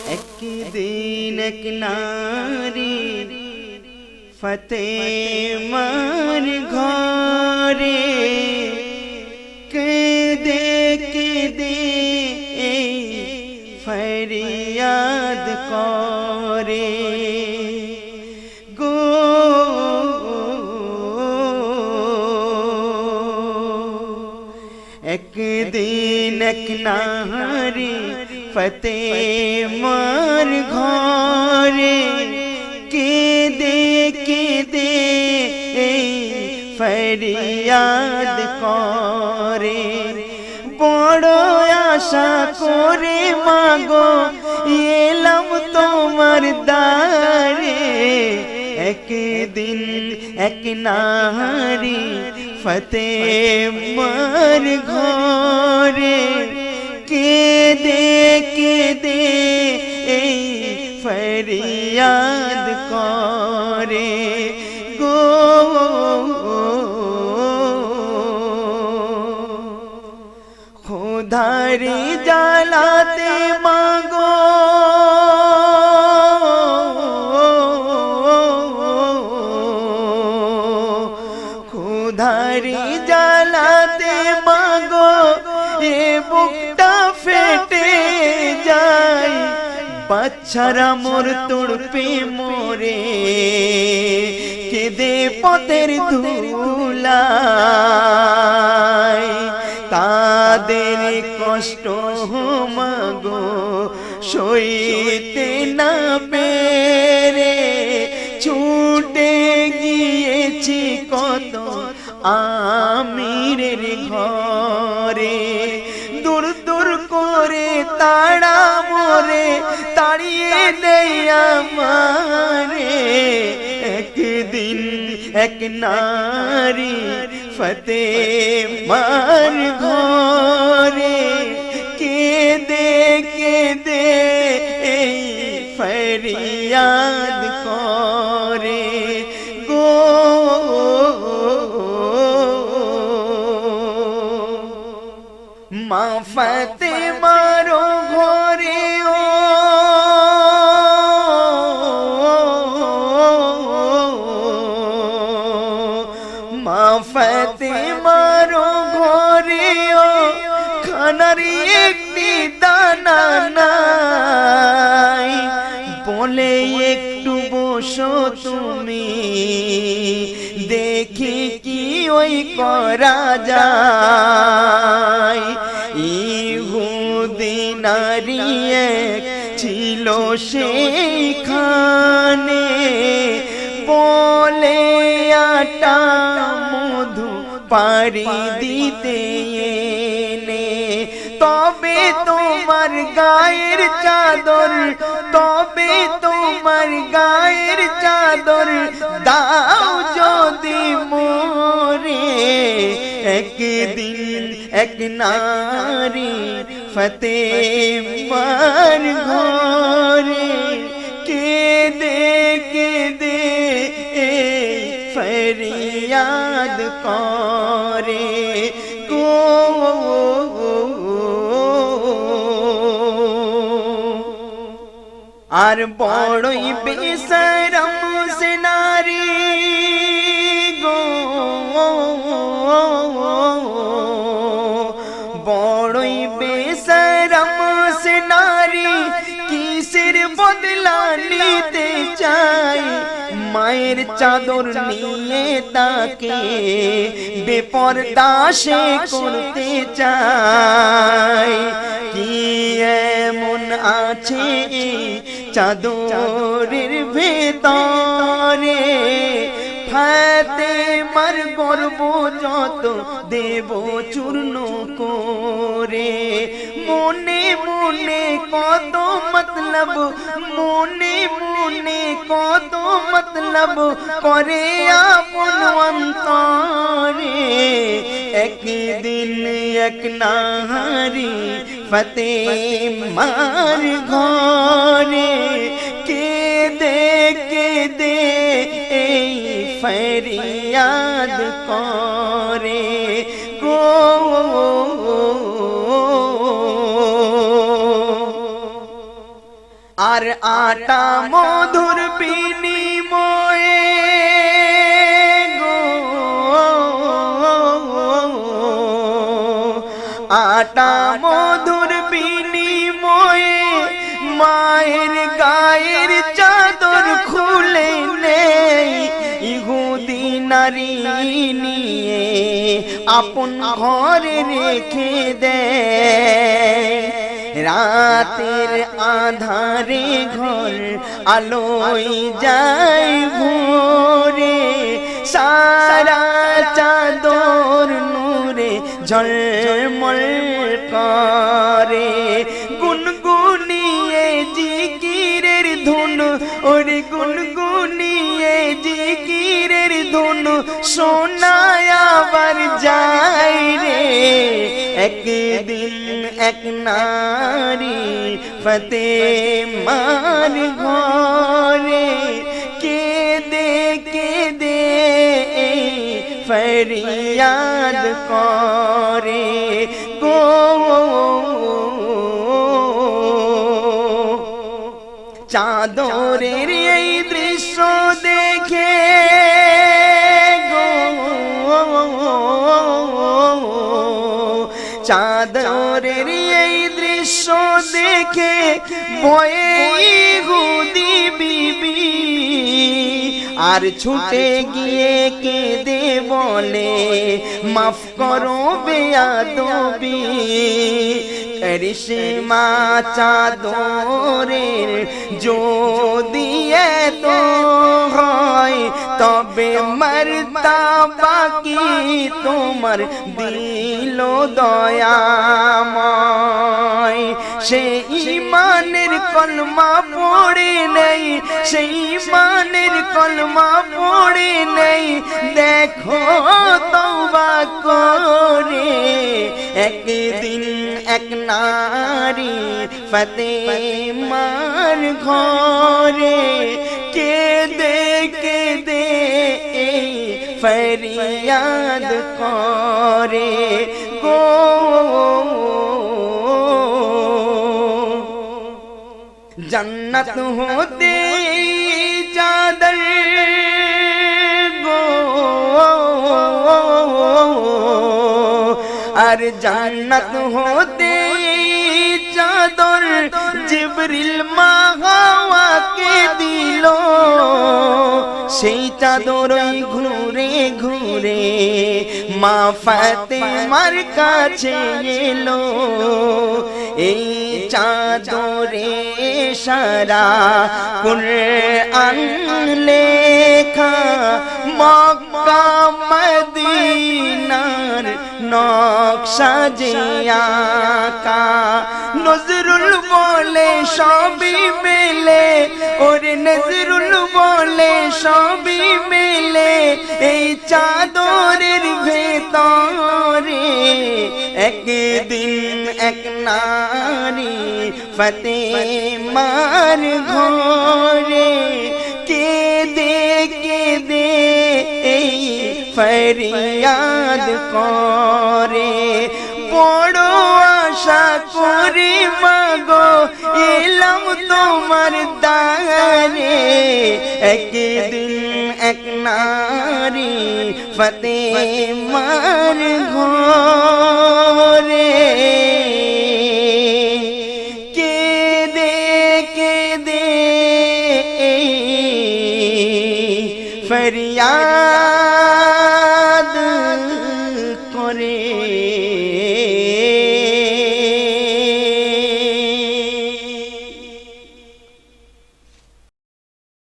একদিন এক নারী ফাতেমার ঘরে কেঁদে কেঁদে ফরিয়াদ করে গো একদিন এক নারী ফাতেমার ঘরে কেঁদে কেঁদে ফরিয়াদ করে বড় আশা করে মাগো এলাম তোমার দ্বারে একদিন এক নারী ফাতেমার ঘরে কেঁদে কেঁদে ফরিয়াদ করে গো খোদারি জ্বালাতে মাগো খোদারি জ্বালাতে মাগো এ বুকটা ফেটে যায় বাচ্চারা মোর তড়পে মোরে কেঁদে পথের ধুলায় তাদের কষ্ট মাগো সইতে না পেরে ছুটে গিয়েছি কত আমিরের ঘরে দূর দূর করে তাড়া মোরে তাড়িয়ে দেয় আমারে একদিন এক নারী ফাতেমার ঘরে কেঁদে কেঁদে ফরিয়াদ করে গো মা ফাতেমার ঘরে ও মা ফাতেমার ঘরে ও খানার একটি দানা নাই বলে একটু বসো তুমি দেখি কি ওই করা যায় ইহুদি নারী এক ছিল সেইখানে বলে আটা মধু পারি দিতে এনে তবে তোমার গায়ের চাদর তবে তোমার গায়ের চাদর দাও যদি মোরে একদিন এক নারী ফাতেমার ঘরে কেঁদে কেঁদে ফরিয়াদ করে গো আর বড়ই বেশরম সে নারী গো বড়ই বেশরম সে নারী কিসের বদলা নিতে চাই মায়ের চাদর নিয়ে তাকে বেপরদা সে করতে চাই কি এমন আছে চাদরের ভেতরে ফাতেমার গর্ব যত দেব চূর্ণ করে মনে মনে কত মতলব মনে মনে কত মতলব করে আপন অন্তরে একদিন এক নারী ফাতেমার ঘরে কেঁদে কেঁদে ফরিয়াদ করে গো আর আটা মধুর বিনিময়ে গো, আটা মধুর বিনিময়ে মায়ের গায়ের চাদর খুলে নেই ইহুদি নারী নিয়ে আপন ঘরে রেখে দেয়। রাতের আধারে ঘর আলোয় যায় ভোরে, সারা চাদর নূরে ঝলমল করে। গুনগুনিয়ে জিকিরের ধুন, ওরে গুনগুনিয়ে জিকিরের ধুন শোনায় আবার যায় রে। একদিন এক নারী ফাতেমার ঘরে কেঁদে কেঁদে ফরিয়াদ করে গো। চাদরের এই দৃশ্য দেখে গো, চাদরের এই দৃশ্য দেখে ভয়ে ইহুদি বিবি আর ছুটে গিয়ে কেঁদে বলে মাফ করো বেয়াদবি। করিশ্মা চাদরের যদি এত হয় তবে মর্তবা কি তোমার দিল দয়াময়। সেই ঈমানের কলমা পড়ে নেই, সেই ঈমানের কলমা পড়ে নেই, দেখো তওবা করে। একদিন এক নারী ফাতেমার ঘরে কেঁদে কেঁদে ফরিয়াদ করে গো। জান্নাত হতে চাদর গো, আর জান্নাত হতে চাদর জিবরিল মা হাওয়াকে দিল। সেই চাদর ঘুরে ঘুরে মা ফাতেমার কাছে এলো। এই চাদরে সারা কুরআন লেখা, মক্কা মদিনার নকশা যে আঁকা। নজরুল বলে সবই মেলে, ওরে নজরুল বলে সবই মেলে এই চাদরের ভেতরে। একদিন এক নারী ফাতেমার ঘরে কেঁদে কেঁদে ফরিয়াদ করে। বড় আশা করি মাগো এলাম তোমার দ্বারে। একদিন এক নারী ফাতেমার ঘরে কেঁদে কেঁদে ফরিয়াদ করে।